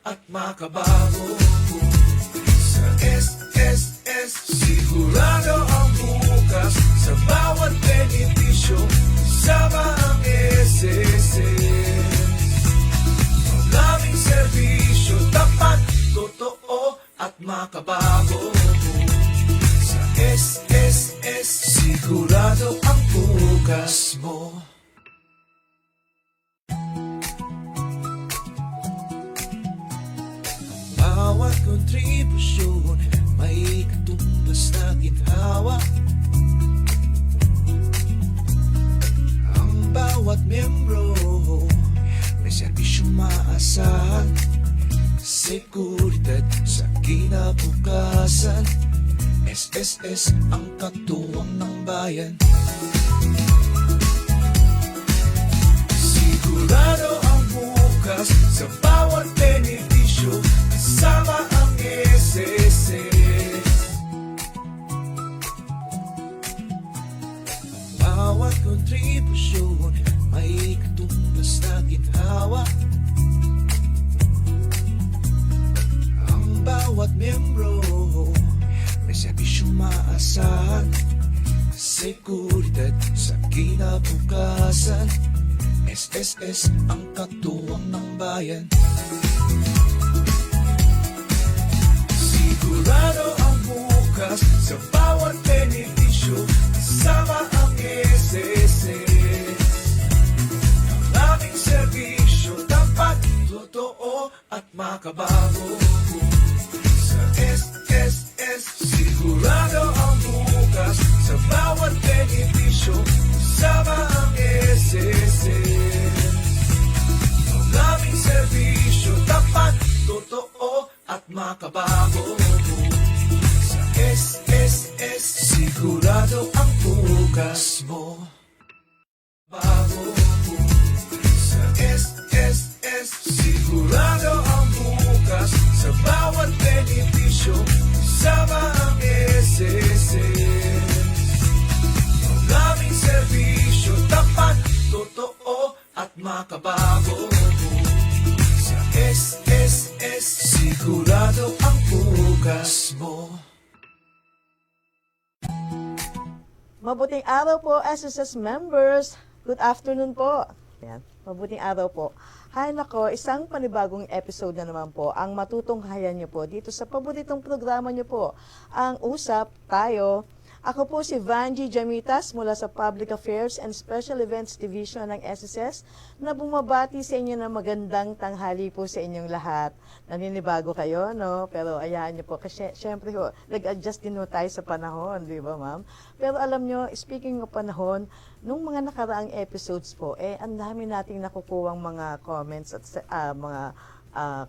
at makabago. Sa SSS, sigurado ang bukas. Sa bawat benepisyo, sama ang SSS. Maraming serbisyo, tapat, totoo at makabago. Sa SSS, sigurado ang bukas mo. Bawat kontribusyon may katumbas na ginhawa. Ang bawat miyembro may serbisyong maasahan. Seguridad sa kinabukasan. SSS ang katuwang ng bayan. Sigurado ang bukas sa bawat benepisyo. Kasama ang SSS. Bawat kontribusyon may katumbas na ginhawa. Ang bawat miyembro may serbisyong maasahan. Seguridad sa kinabukasan. SSS ang katuwang ng bayan. Sigurado ang bukas sa bawat benepisyo. Kasama ang SSS. Ang aming serbisyo, tapat, totoo at makabago. Sa SSS, sigurado ang bukas sa bawat benepisyo. Kasama ang SSS. Ang aming serbisyo, tapat, totoo at makabago. Sa SSS, sigurado ang bukas mo. Bago. Sa SSS, sigurado ang bukas sa bawat benepisyo. Sama ang SSS. Ang aming serbisyo, tapat, totoo at makabago. Sa SSS, sigurado ang bukas mo. Mabuting araw po, SSS members. Good afternoon po. Yan. Mabuting araw po. Hay nako, isang panibagong episode na naman po ang matutunghayan niyo po dito sa paboritong programa niyo po, ang Usap Tayo. Ako po si Vanji Jamitas mula sa Public Affairs and Special Events Division ng SSS na bumabati sa inyo ng magandang tanghali po sa inyong lahat. Naninibago kayo, no? Pero ayahan niyo po kasi syempre ho, nag-adjust din ho tayo sa panahon, di ba ma'am? Pero alam niyo, speaking of panahon, nung mga nakaraang episodes po, ang dami nating nakukuhang mga comments at mga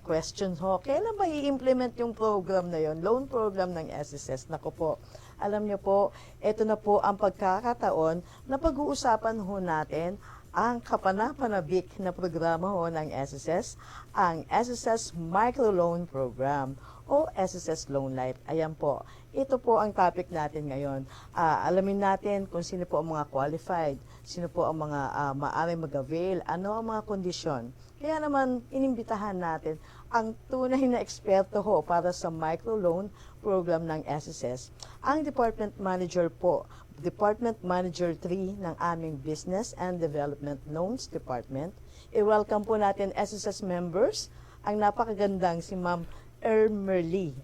questions ho. Kailan ba i-implement yung program na yon, loan program ng SSS? Naku po, alam niyo po, ito na po ang pagkakataon na pag-uusapan ho natin ang kapanapanabik na programa ho ng SSS, ang SSS Microloan Program o SSS Loan Life. Ayan po, ito po ang topic natin ngayon. Alamin natin kung sino po ang mga qualified, sino po ang mga maaaring mag-avail, ano ang mga kondisyon. Kaya naman, inimbitahan natin ang tunay na eksperto ho para sa microloan program ng SSS, ang Department Manager po, Department Manager 3 ng aming Business and Development Loans Department. I-welcome po natin SSS members, ang napakagandang si Ma'am Ermerly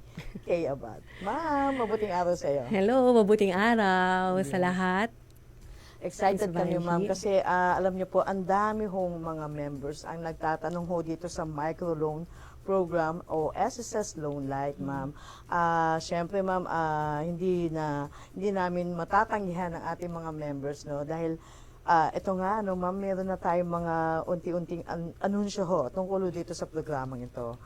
K. Abad. Ma'am, mabuting araw sa iyo. Hello, mabuting araw sa lahat. Excited Miss kami, Vanji. ma'am, kasi alam niyo po, ang dami hong mga members ang nagtatanong ho dito sa microloan program o SSS Loan Life, ma'am. Siyempre, ma'am, hindi namin matatanggihan ang ating mga members, no, dahil ito nga, no, ma'am, meron na tayong mga unti-unting anunsyo ho tungkol dito sa programang ito.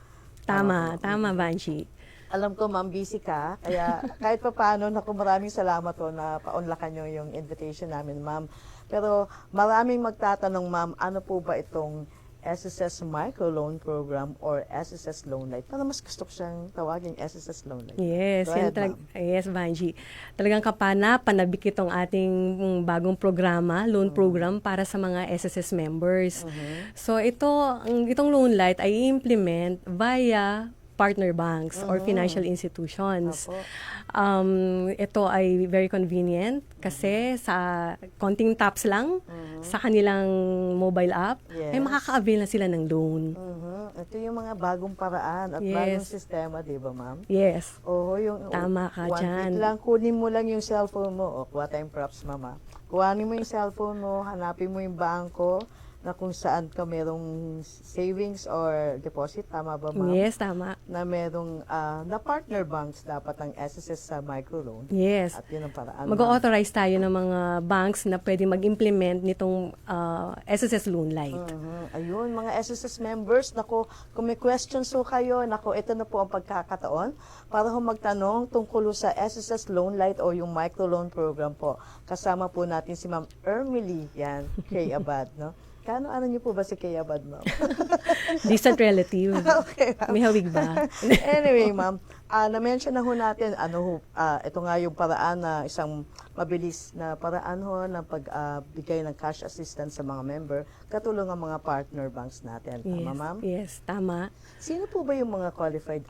Tama, Vanji. Alam ko, ma'am, busy ka. Kaya kahit pa paano, naku, maraming salamat po na paunlakan nyo yung invitation namin, ma'am. Pero maraming magtatanong, ma'am, ano po ba itong SSS Microloan Program or SSS Loan Light. Para mas gusto ko siyang tawagin SSS Loan Light. Yes, Go ahead, ma'am. yes, Vanji. Talagang panabik itong ating bagong programa, loan program para sa mga SSS members. So itong loan light ay i-implement via partner banks or financial institutions. Opo. Ito ay very convenient kasi sa konting taps lang sa kanilang mobile app ay Yes. makaka-avail na sila ng loan. Ito yung mga bagong paraan at Yes. bagong sistema, di ba, ma'am? Yes. Oo, yung Tama ka one dyan. click lang, kunin mo lang yung cellphone mo. O, kuha tayong props, mama. Kuhanin mo yung cellphone mo, hanapin mo yung bangko na kung saan ka merong savings or deposit, tama ba, ma'am? Yes, tama. Na merong, na partner banks dapat ang SSS sa microloan. Yes. At yun ang paraan. ma'am. Mag-authorize tayo ng mga banks na pwede mag-implement nitong SSS Loan Light. Ayun, mga SSS members, nako, kung may questions ho kayo, nako, ito na po ang pagkakataon para ho magtanong tungkol sa SSS Loan Light o yung microloan program po. Kasama po natin si Ma'am Ermely, yan, Kay Abad, no? Ano niyo po ba si Kay Abad, ma'am? Distant relative. Okay, ma'am. May hawig ba? Anyway, ma'am, na-mention na ho natin, ito nga yung paraan na isang mabilis na paraan ho ng pagbigay ng cash assistance sa mga member, katulong ang mga partner banks natin. Tama, ma'am? Yes, tama. Sino po ba yung mga qualified,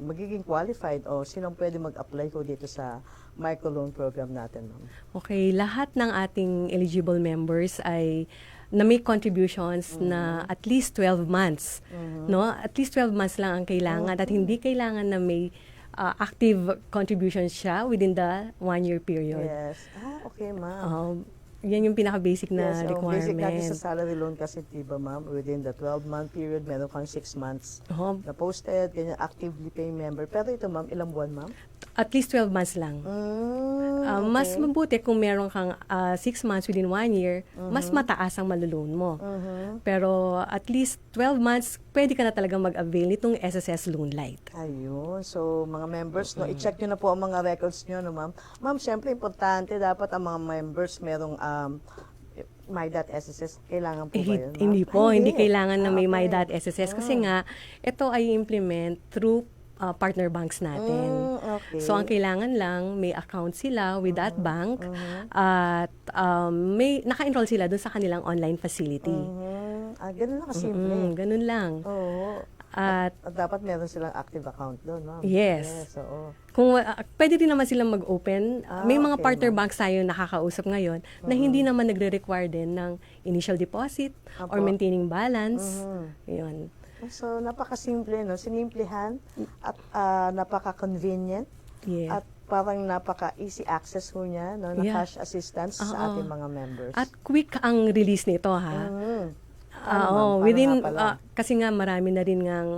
magiging qualified o sinong pwede mag-apply ko dito sa microloan program natin, ma'am? Okay, lahat ng ating eligible members ay na-make contributions na at least 12 months. No? At least 12 months lang ang kailangan at hindi kailangan na may active contributions siya within the 1-year period. Yes. Okay, ma'am. Yan yung pinaka-basic na Yes, requirement. basic natin sa salary loan kasi, diba, ma'am, within the 12-month period, meron kang 6 months Oo. na posted, ganyan, actively paying member. Pero ito, ma'am, ilang buwan, ma'am? At least 12 months lang. Okay. Mas mabuti kung meron kang 6 months within 1 year, mas mataas ang maloloan mo. Pero at least 12 months, pwede ka na talagang mag-avail nitong SSS Loan Light. Ayun. So, mga members, no, i-check nyo na po ang mga records nyo, no, ma'am? Ma'am, syempre, importante, dapat ang mga members merong my.sss. Kailangan po ba yun, ma'am? Hindi po, hindi kailangan na may Okay. my.sss kasi nga, ito ay implement through partner banks natin. Okay. So, ang kailangan lang, may account sila with that bank at may naka-enroll sila dun sa kanilang online facility. Ganun lang kasimple. Ganun lang. Oo. At At dapat meron silang active account doon, ma'am. Yes. Oo. kung pwede din naman silang mag-open, may mga Okay, partner ma'am. banks tayo nakakausap ngayon na hindi naman nagre-require din ng initial deposit or Apo. maintaining balance. Yun. So, napakasimple, no? Sinimplihan at napaka-convenient Yes. at parang napaka-easy access ho niya, no? Na Yeah. cash assistance sa Oo. ating mga members. At quick ang release nito, ha? Paano, ma'am? Within, Paano nga pala? kasi nga marami na rin ngang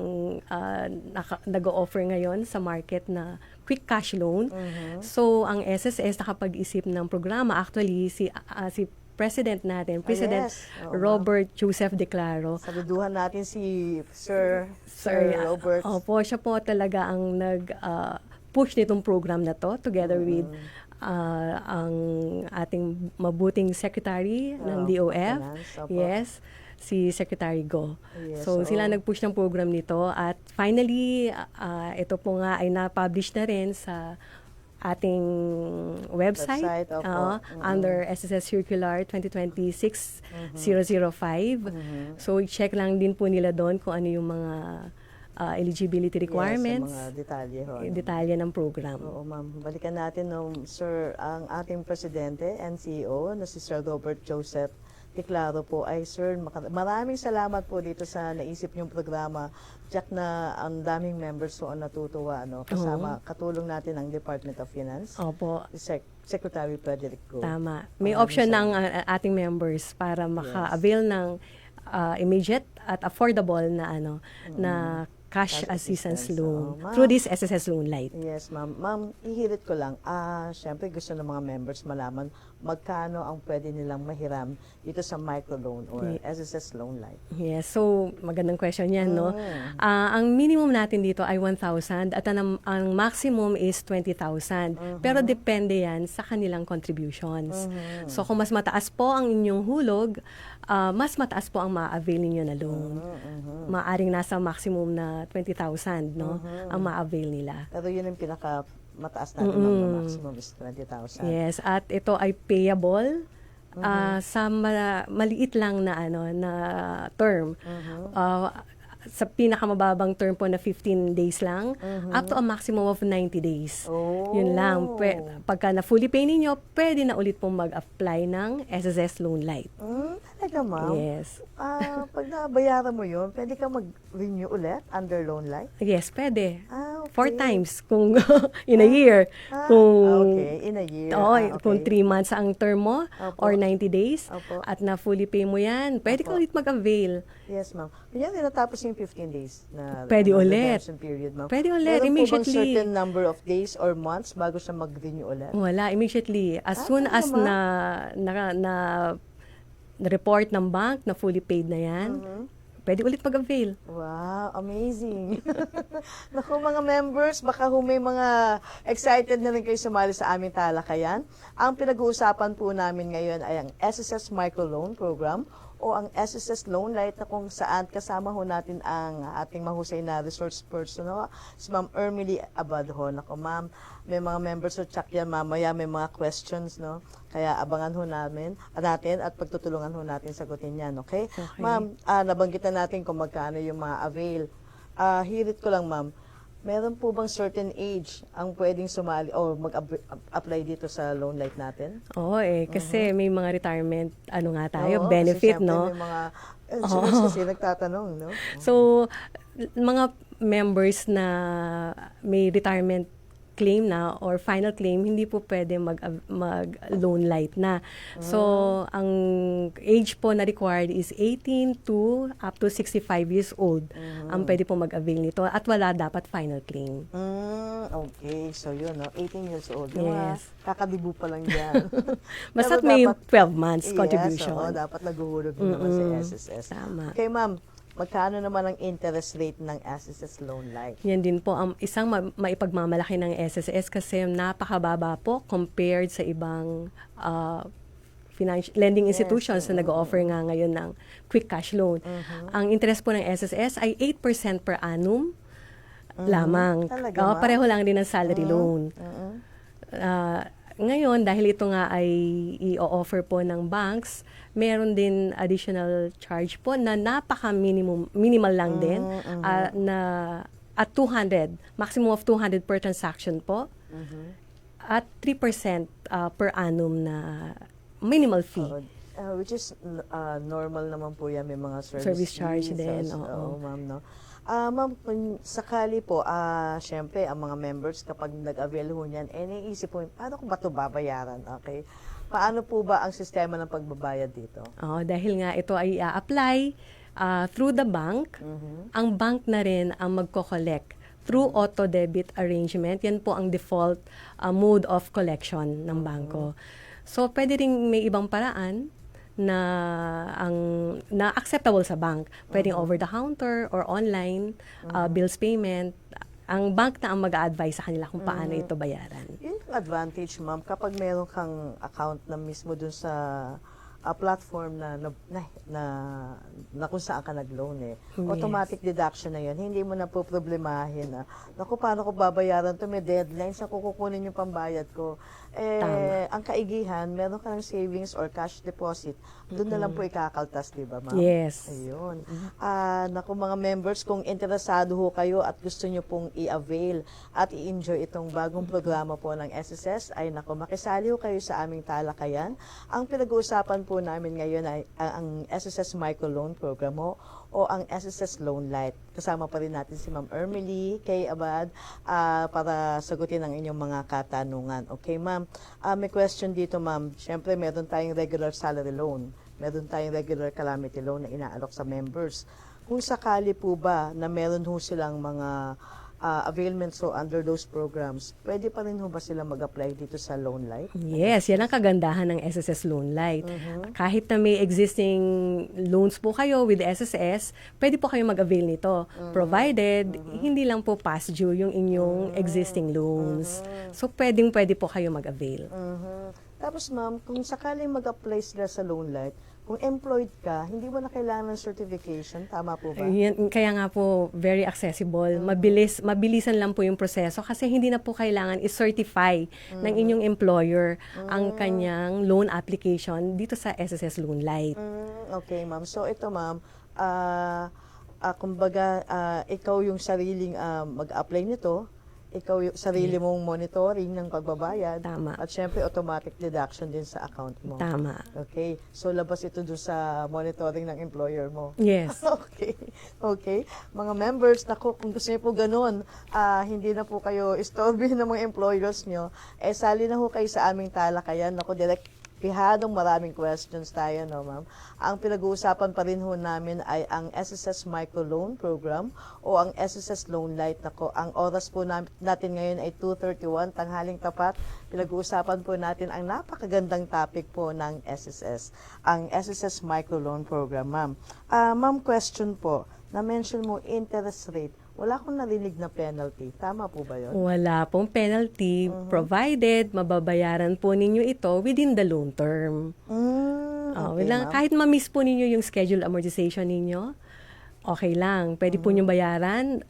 nag-o-offer ngayon sa market na quick cash loan. So, ang SSS nakapag-isip ng programa. Actually, si President natin, President yes. Oo, Robert Joseph Declaro. Saluduhan natin si Sir Robert. Opo, siya po talaga ang nag-push nitong program na to together with ang ating mabuting secretary ng DOF. Finance, opo. Yes, si Secretary Go. Yes, So, oo. sila nag-push ng program nito at finally, ito po nga ay na-publish na rin sa ating website, opo. under SSS Circular 2026-005. So, i-check lang din po nila doon kung ano yung mga eligibility requirements, Yes, sa mga detalye ho. detalye ng program. Oo, ma'am. Balikan natin, no, Sir, ang ating presidente and CEO na si Sir Robert Joseph Declaro po ay, Sir, maraming salamat po dito sa naisip niyong programa. Jack, na ang daming members po ang natutuwa, no? Kasama, katulong natin ang Department of Finance, Opo, si Secretary Frederick Go. tama. May Maraming option ng salamat. ating members para maka-avail ng immediate at affordable na na cash Cash assistance assistance, loan oo, ma'am. through this SSS Loan Light. Yes, ma'am. Ma'am, ihirit ko lang. Siyempre gusto ng mga members malaman magkano ang pwede nilang mahiram dito sa microloan or SSS Loan Light. Yes, so magandang question yan, no? Mm. Ang minimum natin dito ay 1,000 at ang maximum is 20,000. Pero depende yan sa kanilang contributions. So kung mas mataas po ang inyong hulog, mas mataas po ang ma-avail ninyo na loan. Maaring nasa maximum na 20,000, no? Ang ma-avail nila. Pero yun ang pinaka mataas natin, ma'am, na maximum is 20,000. Yes, at ito ay payable sa maliit lang na na term. Sa pinakamababang term po na 15 days lang, up to a maximum of 90 days. Oh. Yun lang. Pagka na fully pay ninyo, pwede na ulit pong mag-apply ng SSS Loan Light. Talaga, ma'am? Yes. Pag nabayaran mo yun, pwede ka mag-renew ulit under Loan Light? Yes, pwede. Okay. 4 times kung in a year. Kung okay, in a year. Oo, Okay. kung 3 months ang term mo Opo. or 90 days Opo. at na fully pay mo yan, pwede ka Opo. ulit mag-avail. Yes, ma'am. Kunyari, natapos yung 15 days na Pwede na ulit. redemption period, ma'am. Pwede ulit, Meron immediately. po bang certain number of days or months bago siya mag-renew ulit? Wala, immediately. As soon talaga, as ma'am? na report ng bank na fully paid na yan, pwede ulit mag-avail. Wow, amazing. Naku, mga members, baka may mga excited na rin kayo sumali sa aming talakayan. Ang pinag-uusapan po namin ngayon ay ang SSS Microloan Program o ang SSS Loan Light na kung saan kasama ho natin ang ating mahusay na resource person, no? Si Ma'am Ermely Abadho. Naku, ma'am, may mga members o check yan mamaya, may mga questions, no? Kaya abangan ho natin at pagtutulungan ho natin sagutin yan, okay? Ma'am, nabanggit na natin kung magkano yung mga avail. Hirit ko lang, ma'am. Meron po bang certain age ang pwedeng sumali o mag-apply dito sa Loan Light natin? Oo kasi may mga retirement, tayo, Oo, benefit, kasi syempre no? may mga insurance kasi nagtatanong, no? So, mga members na may retirement claim na or final claim, hindi po pwede mag-loan light na. So, ang age po na required is 18 to up to 65 years old ang pwede po mag-avail nito at wala dapat final claim. Okay, so yun, no? 18 years old. Yung mga Yes. kakadibu pa lang yan. Basta't Pero may dapat- 12 months contribution. Yes, oo, dapat naguhulog din naman sa SSS. Tama. Okay, ma'am. Magkano naman ang interest rate ng SSS Loan Light? Yan din po ang isang maipagmamalaki ng SSS kasi napakababa po compared sa ibang lending institutions na nag-offer nga ngayon ng quick cash loan. Ang interest po ng SSS ay 8% per annum lamang. Talaga, ma'am? Pareho lang din ng salary loan. Ngayon, dahil ito nga ay i-offer po ng banks, meron din additional charge po na minimal lang din na at 200, maximum of 200 per transaction po. At 3% per annum na minimal fee. Which is normal naman po yan. May mga Service charge fees. din, Oo, ma'am, no? Ma'am, kung sakali po, syempre, ang mga members, kapag nag-avail ho niyan, naiisip po, paano ko ba ito babayaran? Okay? Paano po ba ang sistema ng pagbabayad dito? Dahil nga ito ay i-apply through the bank, ang bank na rin ang magko-collect through auto-debit arrangement. Yan po ang default mode of collection ng bangko. So, pwede rin may ibang paraan na acceptable sa bank. Pwedeng over the counter or online bills payment. Ang bank na ang mag-a-advise sa kanila kung paano ito bayaran. Yun yung advantage, ma'am, kapag meron kang account na mismo dun sa platform na kung saan ka nag-loan eh. Automatic deduction na yun. Hindi mo na po problemahin na, naku, paano ko babayaran to? May deadline, sa kukunin yung pambayad ko. Ang kaigihan, meron ka ng savings or cash deposit, doon na lang po ikakaltas, di ba, ma'am? Yes. Ayun. Naku, mga members, kung interesado ho kayo at gusto nyo pong i-avail at i-enjoy itong bagong programa po ng SSS, ay naku, makisali ho kayo sa aming talakayan. Ang pinag-uusapan po namin ngayon ay ang SSS Microloan Program o ang SSS Loan Light. Kasama pa rin natin si Ma'am Ermely, kay Abad, para sagutin ang inyong mga katanungan. Okay, ma'am. May question dito, ma'am. Siyempre, meron tayong regular salary loan. Meron tayong regular calamity loan na inaalok sa members. kung sakali po ba na meron ho silang mga availments so under those programs, pwede pa rin ho ba sila mag-apply dito sa Loan Light? Yes, yan ang kagandahan ng SSS Loan Light. Kahit na may existing loans po kayo with SSS, pwede po kayo mag-avail nito. Provided, hindi lang po past due yung inyong existing loans. So, pwede po kayo mag-avail. Tapos ma'am, kung sakaling mag-apply sila sa Loan Light, kung employed ka, hindi mo na kailangan ng certification, tama po ba? Kaya nga po, very accessible. Mabilisan lang po yung proseso kasi hindi na po kailangan i-certify ng inyong employer ang kanyang loan application dito sa SSS Loan Light. Okay, ma'am. So ito, ma'am, kumbaga, ikaw yung sariling mag-apply nito, ikaw yung sarili mong monitoring ng pagbabayad. Tama. At syempre, automatic deduction din sa account mo. Tama. Okay. So, labas ito doon sa monitoring ng employer mo. Yes. Okay. Okay. Mga members, naku, kung gusto niyo po ganun, hindi na po kayo istorbihin ng mga employers niyo, sali na ho kayo sa aming talakayan. Naku, direct pihadong maraming questions tayo, no, ma'am? Ang pinag-uusapan pa rin ho namin ay ang SSS Microloan Program o ang SSS Loan Light. Nako, ang oras po natin ngayon ay 2:31, tanghaling tapat. Pinag-uusapan po natin ang napakagandang topic po ng SSS, ang SSS Microloan Program, ma'am. Ma'am, question po. Na-mention mo interest rate. Wala akong narinig na penalty. Tama po ba yun? Wala pong penalty provided mababayaran po ninyo ito within the loan term. Okay, ma'am. Kahit ma-miss po ninyo yung schedule amortization ninyo, okay lang. Pwede po nyo bayaran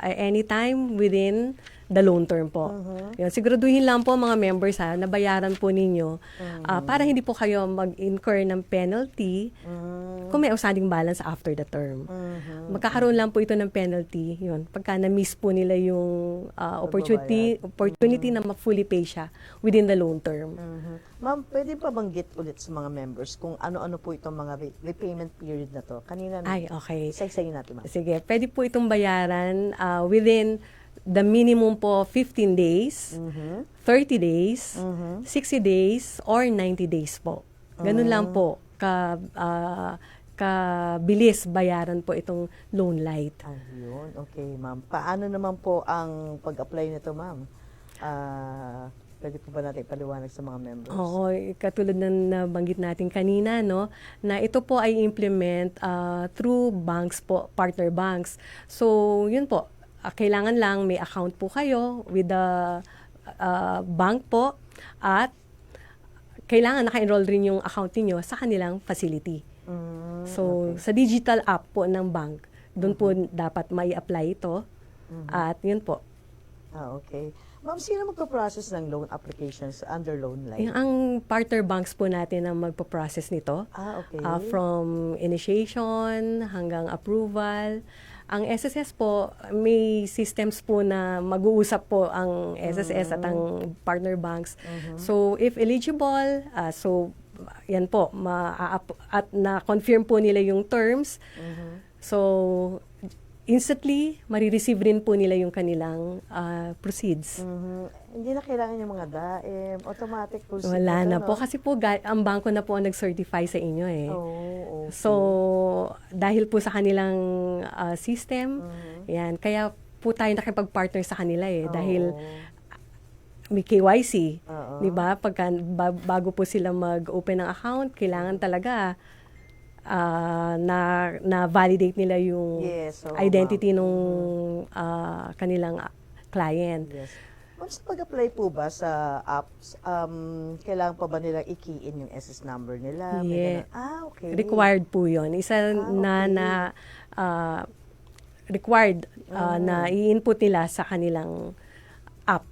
anytime within the loan term po. Yun, siguraduhin lang po mga members na bayaran po ninyo para hindi po kayo mag-incur ng penalty kung may outstanding balance after the term. Magkakaroon lang po ito ng penalty yun, pagka na-miss po nila yung opportunity na ma-fully pay siya within the loan term. Ma'am, pwede pa banggit ulit sa mga members kung ano-ano po itong mga repayment period na to? Kanina, Ay, okay. isa-isayin natin, ma'am. Sige, pwede po itong bayaran within the minimum po 15 days, 30 days, 60 days, or 90 days po. Ganun lang po kabilis bayaran po itong Loan Light. Ayun, okay, ma'am. Paano naman po ang pag-apply nito, ma'am? Pwede po ba natin ipaliwanag sa mga members? Oo, katulad ng nabanggit natin kanina, no, na ito po ay implement through banks po, partner banks. So, yun po, kailangan lang may account po kayo with the bank po at kailangan naka-enroll rin yung account niyo sa kanilang facility. So, sa digital app po ng bank, doon po dapat mai-apply ito. At yun po. Okay. Ma'am, sino magpo-process ng loan applications under Loan Light? Ang partner banks po natin ang magpo-process nito. Okay. From initiation hanggang approval. Ang SSS po, may systems po na mag-uusap po ang SSS at ang partner banks. So, if eligible, yan po, at na-confirm po nila yung terms. So, instantly, marireceive rin po nila yung kanilang proceeds. Hindi na kailangan yung mga DAEM, automatic po. Wala na po. Kasi po, ang bangko na po ang nag-certify sa inyo eh. Okay. So, dahil po sa kanilang system, yan, kaya po tayo nakipag-partner sa kanila eh. Dahil may KYC, di ba? Bago po sila mag-open ng account, kailangan talaga na validate nila yung identity nung kanilang client. Yes. Ma'am, sa pag-apply po ba sa apps, kailangan pa ba nilang i-key in yung SS number nila? Yeah. Okay. Required po yun. Isa required na i-input nila sa kanilang app.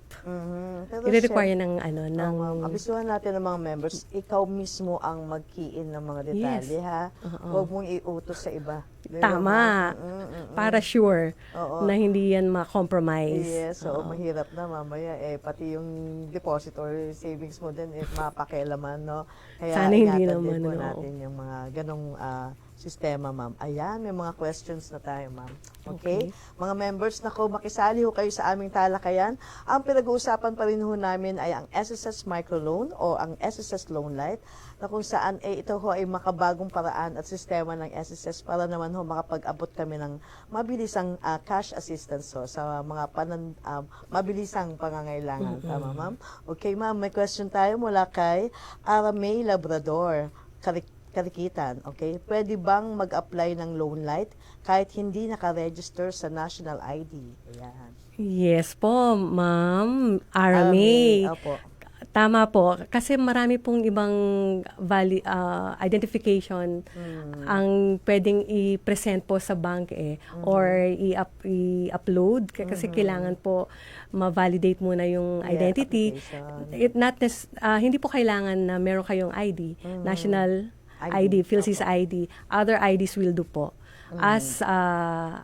I-require ng abisuhan natin ng mga members, ikaw mismo ang mag-key in ng mga detalye, ha? Huwag mong iutos sa iba. Tama. Para sure na hindi yan ma-compromise. Yes, so mahirap na mamaya pati yung deposit or savings mo din mapakialaman, no? Kaya sana hindi ingatan naman, din po natin yung mga ganong sistema, ma'am. Ayan, may mga questions na tayo, ma'am. Okay? Mga members, nako, makisali ho kayo sa aming talakayan. Ang pinag-uusapan pa rin ho namin ay ang SSS Microloan o ang SSS Loan Light, na kung saan ito ho ay makabagong paraan at sistema ng SSS para naman ho makapag-abot kami ng mabilisang cash assistance ho sa mga mabilisang pangangailangan. Tama, ma'am? Okay, ma'am, may question tayo mula kay Aramay Labrador. Karikitan, okay? Pwede bang mag-apply ng Loan Light kahit hindi naka-register sa National ID? Ayan. Yes po, Ma'am Arame. Opo. Tama po. Kasi marami pong ibang identification ang pwedeng i-present po sa bank or i-upload. Kasi kailangan po ma-validate muna yung identity. Hindi po kailangan na meron kayong ID, National ID, PhilSys ID. Other IDs will do po as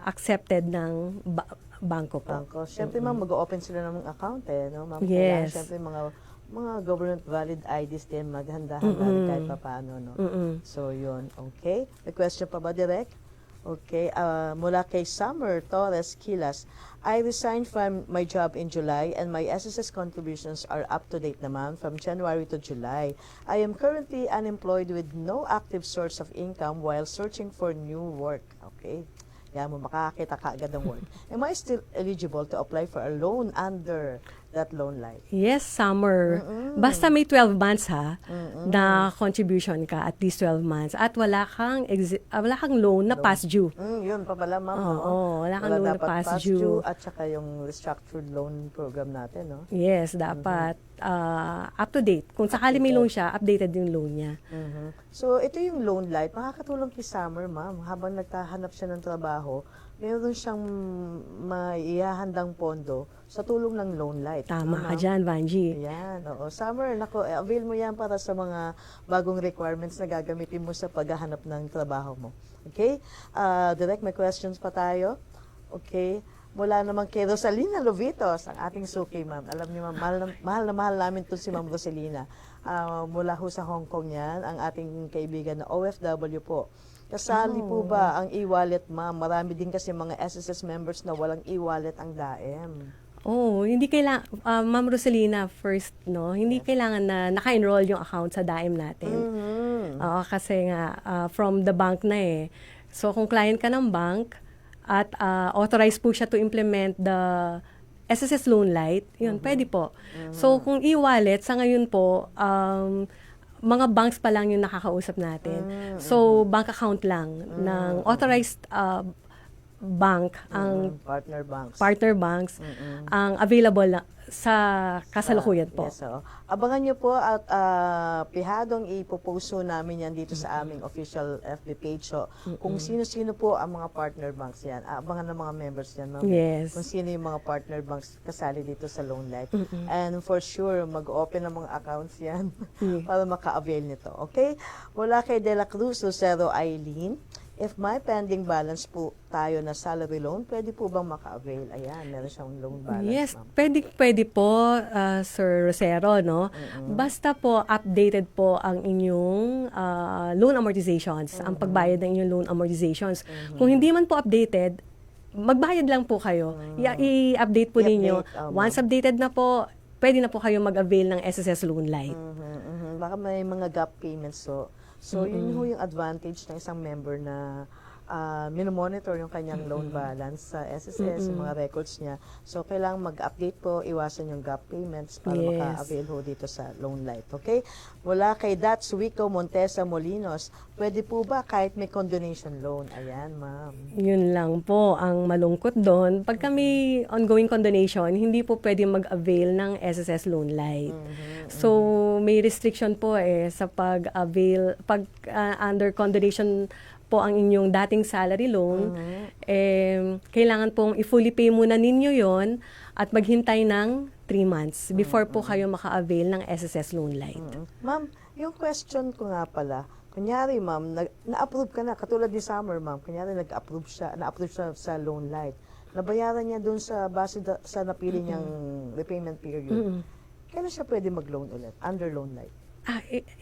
accepted ng bangko po. Bangko. Siyempre, ma'am, mag-open sila ng account no? Ma'am, Yes. Siyempre, mga government valid IDs din, maghanda-handa kahit pa paano, no? So, yun. Okay. May question pa ba, Direk? Okay. Mula kay Summer Torres Kilas, I resigned from my job in July and my SSS contributions are up to date naman from January to July. I am currently unemployed with no active source of income while searching for new work. Okay. Yan mo, makakakita ka agad ng work. Am I still eligible to apply for a loan under that Loan Light? Yes, Summer. Basta may 12 months na contribution ka, at least 12 months. At wala kang loan na past due. Yun pa pala, ma'am. Oo, wala kang loan na dapat past due. at saka yung restructured loan program natin, no? Yes, dapat up to date. Kung sakali may loan siya, updated yung loan niya. So, ito yung Loan Light. Makakatulong kay Summer, ma'am. Habang nagtahanap siya ng trabaho, meron siyang maihahandang pondo sa tulong ng Loan Light. Tama ka dyan, Vanji. Ayan, oo. Summer, nako, avail mo yan para sa mga bagong requirements na gagamitin mo sa paghahanap ng trabaho mo. Okay? Direct, may questions pa tayo? Okay. Mula naman kay Rosalina Lovitos, ang ating suki, ma'am. Alam niyo, ma'am, mahal na mahal namin to si Ma'am Rosalina. Mula ho sa Hong Kong yan, ang ating kaibigan na OFW po. Kasali po ba ang e-wallet, ma'am? Marami din kasi mga SSS members na walang e-wallet ang DAEM. Hindi kailangan, Ma'am Rosalina, first, no, hindi kailangan na naka-enroll yung account sa DAEM natin. Kasi nga, from the bank na So, kung client ka ng bank, at authorized po siya to implement the SSS Loan Light, yun, pwede po. So, kung e-wallet, sa ngayon po, mga banks pa lang yung nakakausap natin. So, bank account lang ng authorized bank, ang partner banks, ang available na sa kasalukuyan po. Yes, abangan nyo po at pihadong ipopost namin yan dito sa aming official FB page. So, kung sino-sino po ang mga partner banks yan, abangan ng mga members yan, ma'am. Yes. Kung sino yung mga partner banks kasali dito sa Loan Light. And for sure, mag-open ng mga accounts yan para maka-avail nito. Okay? Mula kay De La Cruz, Lucero Eileen, if may pending balance po tayo na salary loan, pwede po bang maka-avail? Ayan, meron siyang loan balance. Yes, ma'am. pwede po, Sir Rosero, no? Basta po updated po ang inyong loan amortizations, ang pagbayad ng inyong loan amortizations. Kung hindi man po updated, magbayad lang po kayo. I-update po ninyo. Once updated na po, pwede na po kayo mag-avail ng SSS Loan Light. Baka may mga gap payments. So yun ho yung advantage ng isang member na minomonitor yung kanyang loan balance sa SSS, yung mga records niya. So, kailangan mag-update po, iwasan yung gap payments para maka-avail ho dito sa Loan Light. Okay? Mula kay Dats Wico Montesa Molinos, pwede po ba kahit may condonation loan? Ayan, ma'am. Yun lang po ang malungkot doon. Pag kami ongoing condonation, hindi po pwede mag-avail ng SSS Loan Light. So, may restriction po sa pag-avail, under condonation po ang inyong dating salary loan, kailangan pong i-fully pay muna ninyo yon at maghintay ng 3 months before po kayo maka-avail ng SSS Loan Light. Ma'am, yung question ko nga pala, kunyari ma'am, na-approve ka na, katulad ni Summer ma'am, kunyari na-approve siya sa Loan Light, nabayaran niya dun sa base sa napili niyang repayment period. Kailan siya pwede mag-loan ulit, under Loan Light?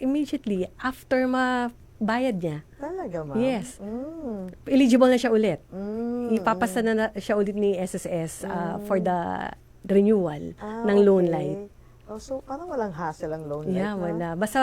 Immediately, after bayad niya. Talaga, ma'am? Yes. Mm. Eligible na siya ulit. Mm. Ipapasa na siya ulit ni SSS for the renewal ng loan light. Oh, so, parang walang hassle ang loan Yeah, light, no? wala. Basta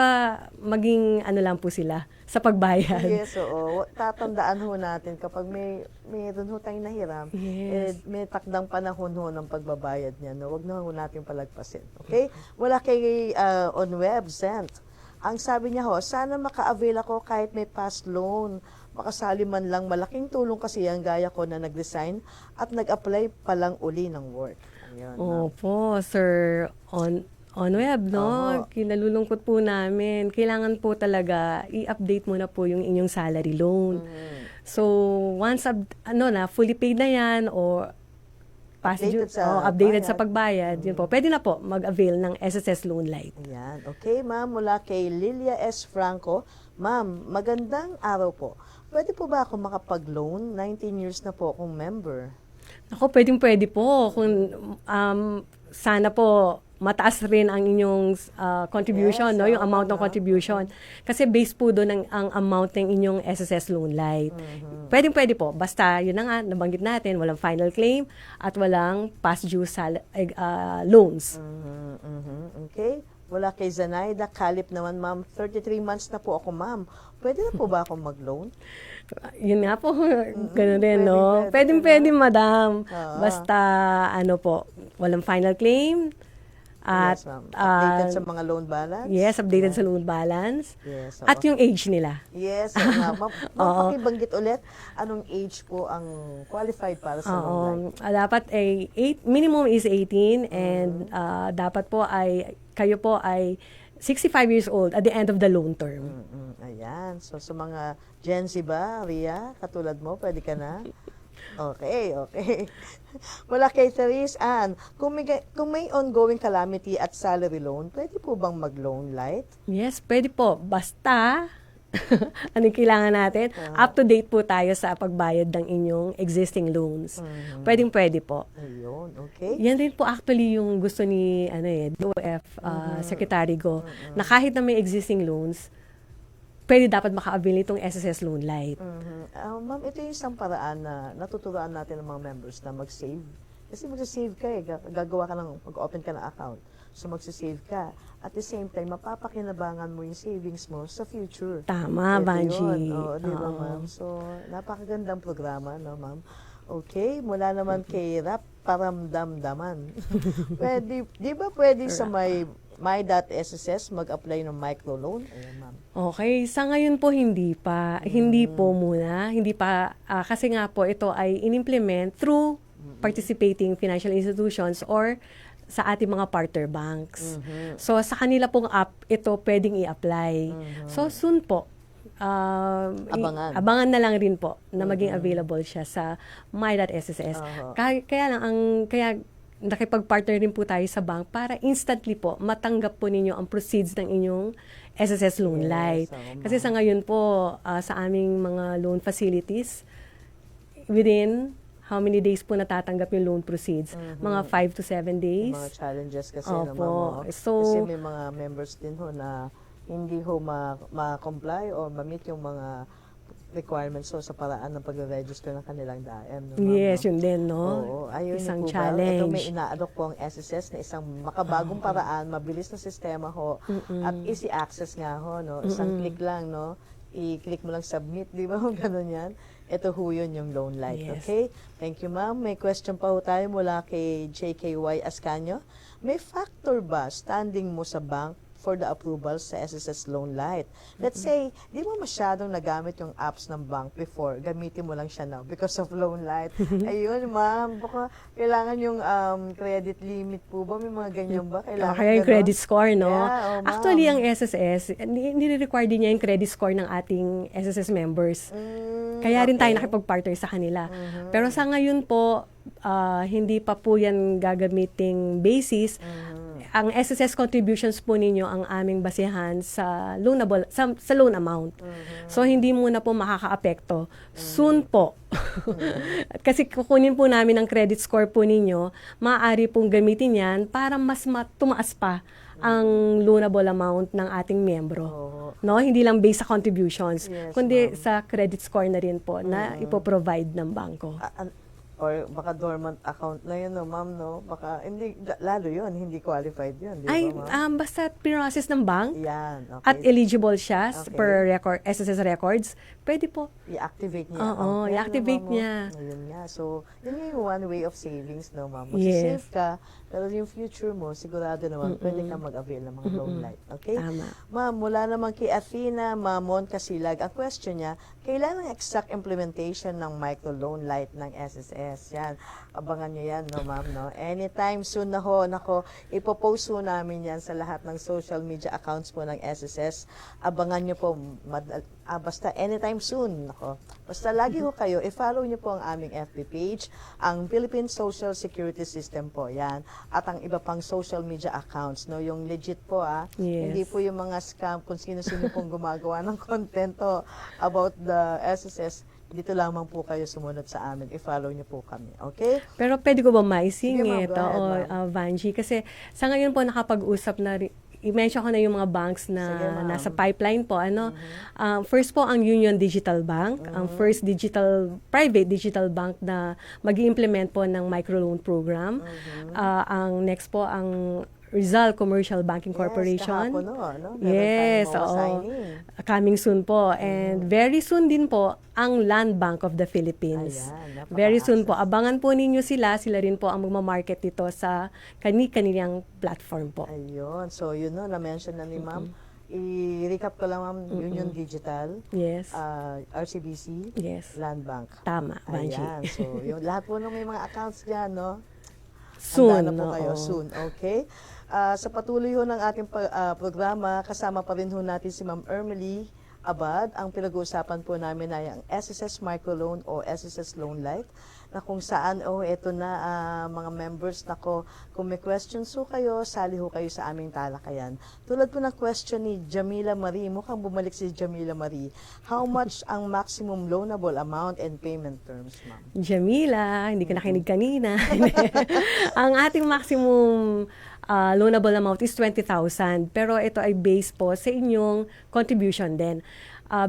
maging ano lang po sila sa pagbayad. Yes, oo. Tatandaan ho natin kapag mayroon ho tayong nahiram, Yes. may takdang panahon ho ng pagbabayad niya. No? Huwag na ho natin palagpasin. Okay? Wala kay on web sent. Ang sabi niya ho, sana maka-avail ako kahit may past loan. Makasali man lang, malaking tulong kasi ang gaya ko na nag-resign at nag-apply pa lang uli ng work. Ayun, ma'am. Opo, sir. On web, no? Oo. Kinalulungkot po namin. Kailangan po talaga i-update mo na po yung inyong salary loan. So, once fully paid na yan or updated sa pagbayad, yun po. Pwede na po mag-avail ng SSS Loan Light. Ayan. Okay, ma'am. Mula kay Lilia S. Franco. Ma'am, magandang araw po. Pwede po ba ako makapag-loan? 19 years na po akong member. Ako, pwede po. Kung sana po mataas rin ang inyong contribution, Yes, no? Yung oo, amount ng ma'am. contribution. Kasi based po doon ang amount ng inyong SSS Loan Light. Pwede po. Basta, yun na nga, nabanggit natin, walang final claim at walang past due loans. Okay. Wala kay Zanaida Kalip naman, ma'am. 33 months na po ako, ma'am. Pwede na po ba akong mag-loan? Yun nga po, gano'n rin, no? Pwede, Pwede, madam. Oo. Basta, walang final claim. At, yes, ma'am. Updated sa mga loan balance? yes, updated sa loan balance. Yes, oo. At yung age nila. Yes, oo nga. Ma'am, pakibanggit ulit, anong age po ang qualified para sa loan light? Dapat ay minimum is 18 and dapat po kayo po ay 65 years old at the end of the loan term. Ayan. So, sa mga Gen Z ba, Ria, katulad mo, pwede ka na? Okay. Wala kay Therese Ann. Kung may ongoing calamity at salary loan, pwede po bang mag-loan light? Yes, pwede po. Basta, anong kailangan natin? Up to date po tayo sa pagbayad ng inyong existing loans. Pwede po. Ayun, okay. Yan rin po actually yung gusto ni DOF Secretary Go, na kahit na may existing loans, pwede dapat maka-avail itong SSS Loan Light. Ma'am, ito yung isang paraan na natuturuan natin ng mga members na mag-save. Kasi mag-save ka gagawa ka mag-open ka ng account. So mag-save ka. At the same time, mapapakinabangan mo yung savings mo sa future. Tama, Ito Banji. yun. Oo, di ba, ma'am? So, napakagandang programa, no, ma'am? Okay, mula naman kay Rap Paramdamdaman. Di ba pwede sa my.sss mag-apply ng microloan? Ayan, ma'am. Okay, sa ngayon po hindi pa. Hindi po muna. Hindi pa, kasi nga po ito ay in-implement through participating financial institutions or sa ating mga partner banks. So, sa kanila pong app, ito pwedeng i-apply. So, soon po, abangan na lang rin po na maging available siya sa my.sss. Kaya nakipag-partner rin po tayo sa bank para instantly po matanggap po ninyo ang proceeds ng inyong SSS Loan Light. Kasi sa ngayon po, sa aming mga loan facilities, within how many days po natatanggap yung loan proceeds? Mga 5 to 7 days. Mga challenges kasi Opo. naman. So, kasi may mga members din ho na hindi ho ma-comply o ma-meet yung mga requirements sa paraan ng pagre-register ng kanilang DAM. No, yes, no? yun din, no? Oo, ayun Isang po challenge. Ba? Ito may ina-adopt po ang SSS na isang makabagong paraan, mabilis na sistema ho, at easy access nga ho, no? Isang click lang, no? I-click mo lang submit, di ba? Ganun yan. Ito ho yun yung loan light, Yes. okay? Thank you, ma'am. May question pa ho tayo mula kay JKY Ascanio. May factor ba standing mo sa bank for the approval sa SSS Loan Light? Let's say, di mo masyadong nagamit yung apps ng bank before, gamitin mo lang siya now because of Loan Light. Ayun, ma'am, baka kailangan yung credit limit po ba? May mga ganyan ba? Kailangan Kaya yung ganon? credit score, no? Yeah, ma'am. Actually, ang SSS, nire-require din niya yung credit score ng ating SSS members. Kaya rin tayo nakipag-partner sa kanila. Pero sa ngayon po, hindi pa po yan gagamiting basis. ang SSS contributions po ninyo ang aming basehan sa loanable, sa loan amount. So, hindi muna po makakaapekto. Soon po. Kasi kukunin po namin ang credit score po ninyo, maaari pong gamitin yan para mas tumaas pa ang loanable amount ng ating miyembro. No, hindi lang based sa contributions, Yes, kundi ma'am. sa credit score na rin po na ipoprovide ng bangko. Or baka dormant account na yun, no, ma'am, no? Baka, hindi, lalo yun, hindi qualified yun, di Ay, ba, ma'am? basta process ng bank Yan, okay. at eligible siya Okay. per record, SSS records, pwede po. I-activate niya. Oo, Yan, i-activate no, ma'am, niya. Ayun nga. So, yun yung one way of savings, no, ma'am? Yes. Mag-save ka, pero yung future mo, sigurado naman, pwede ka mag-avail ng mga loan light. Okay? Tama. Ma'am, mula naman kay Athena Mamon Kasilag, ang question niya, kailan ang exact implementation ng microloan light ng SSS? Yan. Abangan niyo yan, no, ma'am, no? Anytime soon na ho, nako, ipopost ho namin yan sa lahat ng social media accounts po ng SSS. Abangan niyo po, basta anytime soon, nako. Basta lagi ho kayo, i-follow niyo po ang aming FB page, ang Philippine Social Security System po, yan. At ang iba pang social media accounts, no? Yung legit po, Yes. Hindi po yung mga scam, kung sino-sino pong gumagawa ng content about the SSS. Dito lamang po kayo sumunod sa amin. I-follow niyo po kami. Okay? Pero pwede ko ba Sige, maisingit? ma'am, go ahead, Vanji? Kasi sa ngayon po nakapag-usap na i-mention ko na yung mga banks na Sige, ma'am. nasa pipeline po. First po ang Union Digital Bank, ang first private digital bank na mag-implement po ng microloan program. Ang next po ang Rizal Commercial Banking Corporation. Yes, kahapon, no? Meron Yes, tayong mga oo. signing. Coming soon po. And very soon din po ang Land Bank of the Philippines. Ayan, Very soon po. napaka-access. Abangan po ninyo sila. Sila rin po ang magmamarket dito sa kanilang platform po. Ayun. So, yun, no? Na-mention na ni ma'am. I-recap ko lang, ma'am. Union Digital, Yes. RCBC, Yes. Land Bank. Tama, Vanji. Ayan. So, yung lahat po ng may mga accounts dyan, no? Soon. Handa na po kayo oo. soon, okay? Sa patuloy ho ng ating programa, kasama pa rin ho natin si Ma'am Ermely Abad. Ang pinag-uusapan po namin ay ang SSS Microloan o SSS Loan Light, na kung saan, eto na mga members, nako, kung may questions ho kayo, sali ho kayo sa aming talakayan. Tulad po ng question ni Jamila Marie, mukhang bumalik si Jamila Marie. How much ang maximum loanable amount and payment terms, ma'am? Jamila, hindi ka nakinig kanina. Ang ating maximum loanable amount is 20,000. Pero ito ay based po sa inyong contribution din.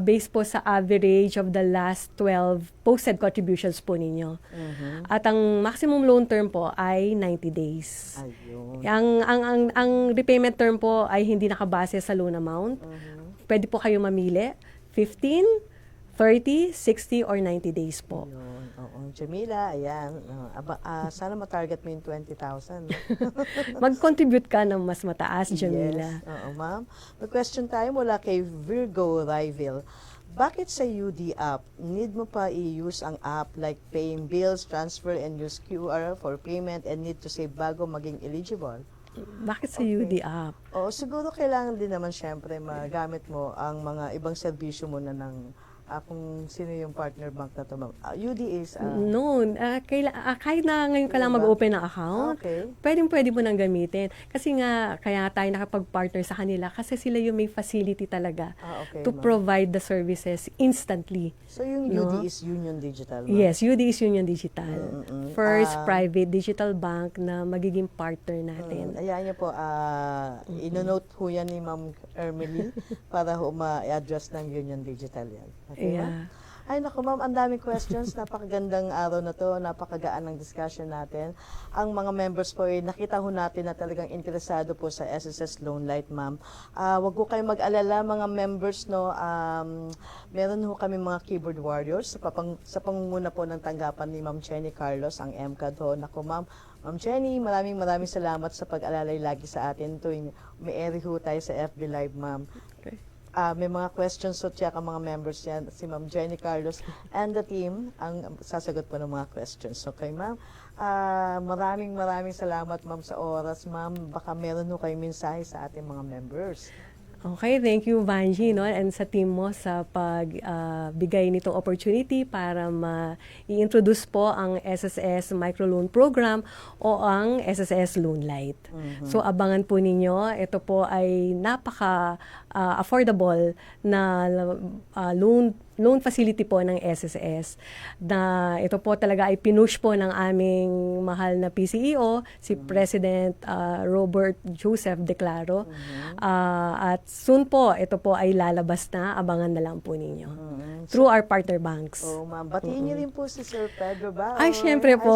Based po sa average of the last 12 posted contributions po ninyo. At ang maximum loan term po ay 90 days. Ayun. Ang repayment term po ay hindi nakabase sa loan amount. Pwede po kayo mamili, 15, 30, 60, or 90 days po. Ayun. Oo. Jamila, ayan. Sana matarget mo yung 20,000. Mag-contribute ka ng mas mataas, Jamila. Yes. Oo, ma'am. May question tayo mula kay Virgo Rival. Bakit sa UD app, need mo pa i-use ang app like paying bills, transfer, and use QR for payment and need to save bago maging eligible? Bakit sa Okay. UD app? O, siguro kailangan din naman syempre magamit mo ang mga ibang serbisyo mo na ng kung sino yung partner bank na to, ma'am. UD is... No, kahit na ngayon ka lang mag-open ng account, Okay. pwede mo nang gamitin. Kasi nga, kaya tayo nakapag-partner sa kanila kasi sila yung may facility talaga Okay, to ma'am. provide the services instantly. So, yung No? UD is Union Digital, ma'am? Yes, UD is Union Digital. First Ah. private digital bank na magiging partner natin. Ayan niyo po, inonote ho yan ni Ma'am Ermely para ho ma-address ng Union Digital yan. Okay, ma'am? Yeah. Ay, naku, ma'am, ang daming questions. Napakagandang araw na to. Napakagaan ng discussion natin. Ang mga members po, nakita ho natin na talagang interesado po sa SSS Loan Light, ma'am. Wag ho kayong mag-alala, mga members, no. Meron ho kami mga keyboard warriors sa pangunguna po ng tanggapan ni Ma'am Jenny Carlos, ang MCAD ho. Naku, ma'am. Ma'am Jenny, maraming salamat sa pag-alalay lagi sa atin tuwing may-eri ho tayo sa FB Live, ma'am. Okay. May mga questions so check ang mga members yan, si Ma'am Jenny Carlos and the team ang sasagot po ng mga questions. Okay, ma'am? Maraming salamat, ma'am, sa oras, ma'am. Baka meron ho kayong mensahe sa ating mga members. Okay, thank you Vanji, no, and sa team mo sa pagbigay nitong opportunity para i-introduce po ang SSS Microloan Program o ang SSS Loan Light. So abangan po ninyo, ito po ay napaka affordable na loan facility po ng SSS na ito po talaga ay pinush po ng aming mahal na PCEO, si President Robert Joseph Declaro. At soon po, ito po ay lalabas na, abangan na lang po ninyo. Through our partner banks. Oh, ma'am. Batiin niyo rin po si Sir Pedro ba? Ay, syempre po.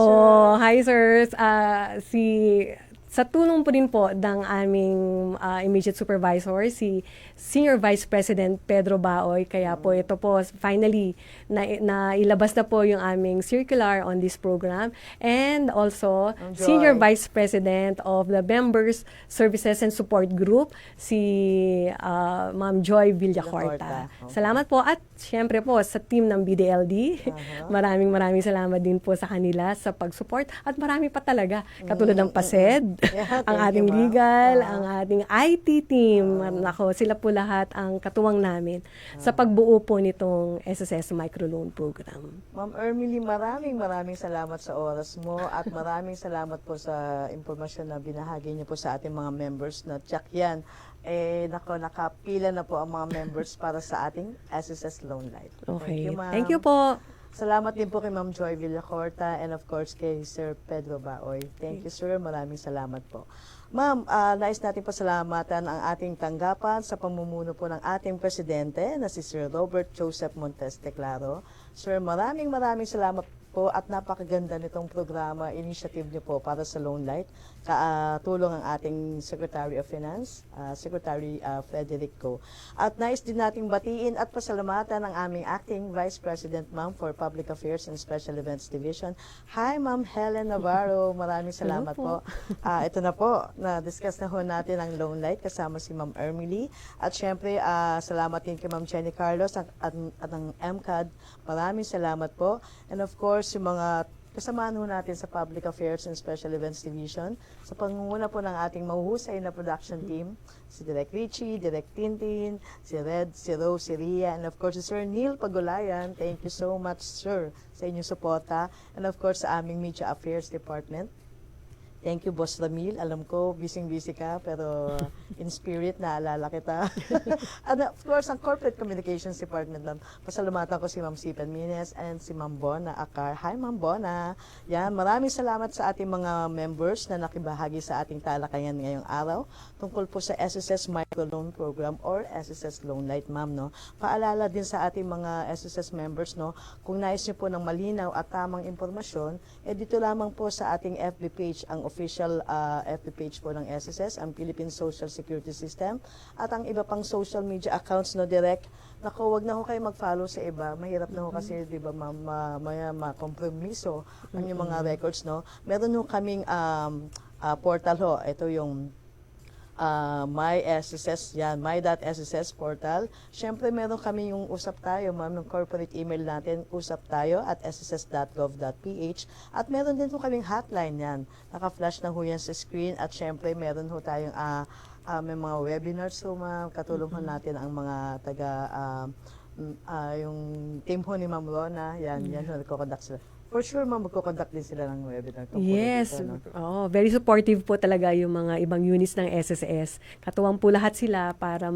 Hi, sirs. Sa tulong po din po ng aming immediate supervisor, si Senior Vice President Pedro Baoy. Kaya po ito po, finally, na ilabas na po yung aming circular on this program. And also, Senior Vice President of the Members Services and Support Group, si Ma'am Joy Villacorta. Okay. Salamat po. At syempre po, sa team ng BDLD, maraming salamat din po sa kanila sa pag-support. At marami pa talaga, katulad ng PASED, Yeah, ang thank ating you, ma'am. legal, ang ating IT team. Nako, sila po lahat ang katuwang namin sa pagbuo po nitong SSS Microloan Program. Ma'am Ermily, maraming salamat sa oras mo at maraming salamat po sa impormasyon na binahagi niyo po sa ating mga members na tsak yan. Nakapila na po ang mga members para sa ating SSS Loan Light. Okay. Thank you, ma'am. Thank you po. Salamat din po kay Ma'am Joy Villacorta and of course kay Sir Pedro Baoy. Thank you, sir. Maraming salamat po. Ma'am, nais natin pasalamatan ang ating tanggapan sa pamumuno po ng ating presidente na si Sir Robert Joseph Montes Declaro. Sir, maraming salamat po at napakaganda nitong programa, initiative niyo po para sa Loan Light. Tulong ang ating Secretary of Finance, Secretary Federico. At nais din nating batiin at pasalamatan ang aming Acting Vice President, Ma'am, for Public Affairs and Special Events Division. Hi, Ma'am Helen Navarro. Maraming salamat po. Ito na po, na-discuss na ho natin ang Loan Light kasama si Ma'am Ermily. At syempre, salamat din kay Ma'am Jenny Carlos at ang MCAD. Maraming salamat po. And of course, yung mga kasamahan ho natin sa Public Affairs and Special Events Division, sa pangunguna po ng ating mahuhusay na production team, si Direk Richie, Direk Tintin, si Red, si Rose, si Ria, and of course si Sir Neil Pagulayan. Thank you so much, sir, sa inyong suporta. And of course sa aming Media Affairs Department. Thank you, Boss Ramil. Alam ko, busy ka, pero in spirit, naalala kita. And of course, ang Corporate Communications Department lang. Pasalamatan ko si Ma'am Sipan Mines and si Ma'am Bona Akar. Hi, Ma'am Bona. Yan, maraming salamat sa ating mga members na nakibahagi sa ating talakayan ngayong araw tungkol po sa SSS Microloan Program or SSS Loan Light, Ma'am. No? Paalala din sa ating mga SSS members, no? Kung nais niyo po ng malinaw at tamang impormasyon, dito lamang po sa ating FB page, ang official FB page po ng SSS, ang Philippine Social Security System, at ang iba pang social media accounts, no, direct. Naku, wag na ho kayo mag-follow sa iba. Mahirap na ho kasi, di ba, makompromiso ang yung mga records, no? Meron ho kaming portal ho. Ito yung My SSS, yan, my.sss portal. Siyempre, meron kami yung usap tayo, ma'am, yung corporate email natin, usaptayo@sss.gov.ph. At meron din po kaming hotline yan. Naka-flash na ho yan sa screen. At siyempre, meron ho tayong may mga webinars, so ma'am, katulungan natin ang mga yung team ho ni Ma'am Rona, yan, nagko-conduct sila. For sure, ma'am, magko-conduct din sila ng webinar. Yes. Dito, no? Very supportive po talaga yung mga ibang units ng SSS. Katuwang po lahat sila para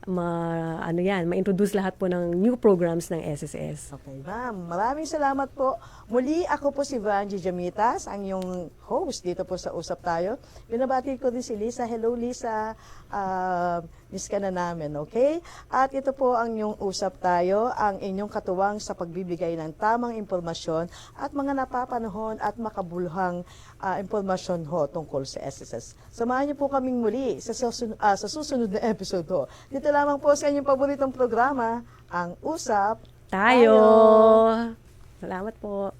ma-introduce lahat po ng new programs ng SSS. Okay, ma'am. Maraming salamat po. Muli, ako po si Vanji Jamitas, ang yung host dito po sa Usap Tayo. Binabati ko din si Lisa. Hello, Lisa. Miss ka na namin, okay? At ito po ang yung Usap Tayo, ang inyong katuwang sa pagbibigay ng tamang impormasyon at mga napapanahon at makabuluhang impormasyon ho tungkol sa SSS. Samahan niyo po kaming muli sa susunod na episode ho. Dito lamang po sa inyong paboritong programa, ang Usap Tayo! Salamat po.